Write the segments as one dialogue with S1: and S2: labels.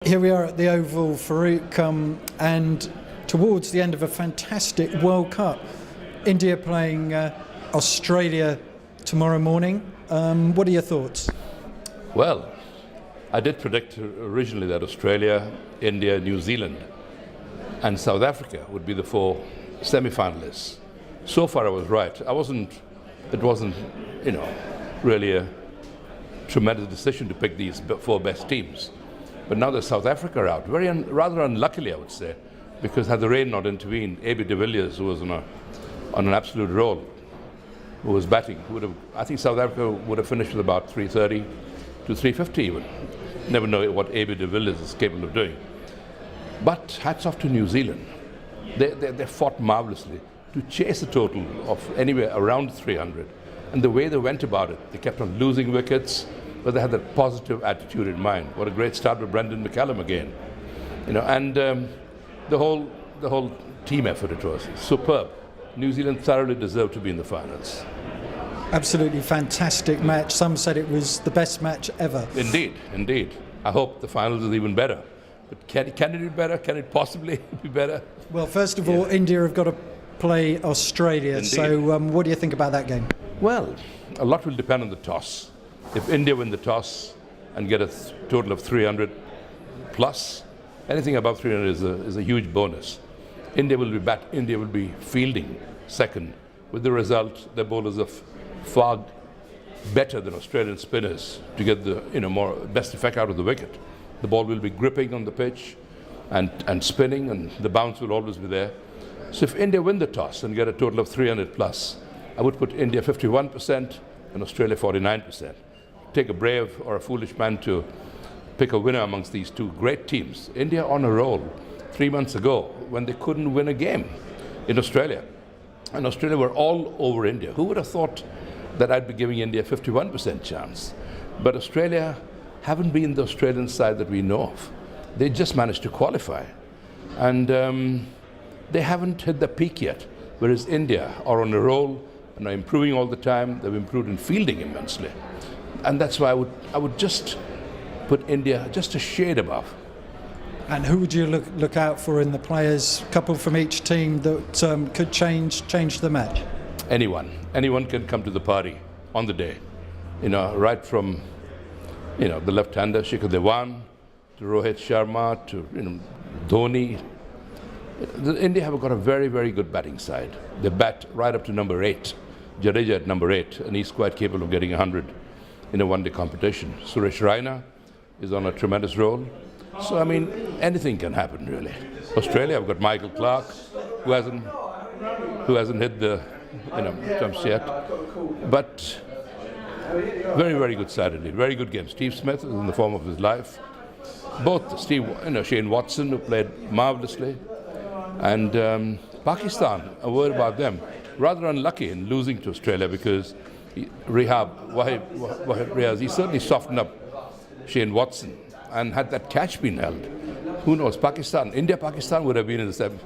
S1: Here we are at the Oval, Farokh, and towards the end of a fantastic World Cup. India playing Australia tomorrow morning. What are your thoughts?
S2: Well, I did predict originally that Australia, India, New Zealand and South Africa would be the four semi-finalists. So far I was right. It wasn't, really a tremendous decision to pick these four best teams. But now that South Africa are out, rather unluckily I would say, because had the rain not intervened, A.B. de Villiers, who was on an absolute roll, who was batting, I think South Africa would have finished with about 330 to 350 even. Never know what A.B. de Villiers is capable of doing. But hats off to New Zealand. They fought marvellously to chase a total of anywhere around 300. And the way they went about it, they kept on losing wickets, but they had that positive attitude in mind. What a great start with Brendan McCallum again. And the whole team effort, it was superb. New Zealand thoroughly deserved to be in the finals.
S1: Absolutely fantastic match. Some said it was the best match ever.
S2: Indeed, indeed. I hope the finals is even better. But can it be better? Can it possibly be better?
S1: Well, first of all, India have got to play Australia.
S2: Indeed.
S1: So what do you think about that game?
S2: Well, a lot will depend on the toss. If India win the toss and get a total of 300 plus, anything above 300 is a huge bonus. India will be fielding second. With the result, the bowlers are far better than Australian spinners to get the best effect out of the wicket. The ball will be gripping on the pitch and spinning, and the bounce will always be there. So if India win the toss and get a total of 300 plus, I would put India 51% and Australia 49%. Take a brave or a foolish man to pick a winner amongst these two great teams. India on a roll 3 months ago when they couldn't win a game in Australia. And Australia were all over India. Who would have thought that I'd be giving India a 51% chance? But Australia haven't been the Australian side that we know of. They just managed to qualify. And they haven't hit the peak yet. Whereas India are on a roll and are improving all the time. They've improved in fielding immensely. And that's why I would just put India just a shade above.
S1: And who would you look out for in the players, couple from each team that could change the match? Anyone can come to the party on the day. Right from the left-hander Shikhar Dhawan to Rohit Sharma to Dhoni. India have got a very, very good batting side. They bat right up to number 8, Jadeja at number 8, and he's quite capable of getting 100 in a one-day competition. Suresh Raina is on a tremendous roll. So, anything can happen, really. Australia have got Michael Clarke, who hasn't hit the stumps yet. But very, very good side indeed. Very good game. Steve Smith is in the form of his life. Both Shane Watson, who played marvelously, and Pakistan, a word about them. Rather unlucky in losing to Australia because Wahid Riaz, he certainly softened up Shane Watson. And had that catch been held, who knows? India-Pakistan would have been in the semi,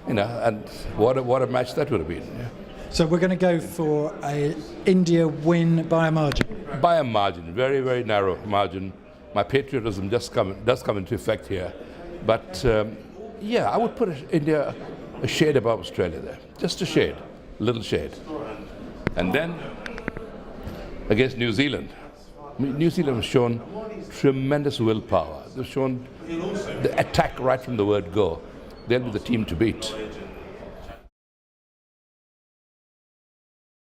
S1: and what a match that would have been. Yeah. So we're going to go for a India win by a margin.
S2: By a margin, very, very narrow margin. My patriotism does come into effect here, but I would put India a shade above Australia there, just a shade, a little shade, and then against New Zealand. New Zealand has shown tremendous willpower. They've shown the attack right from the word go. They'll be the team to beat.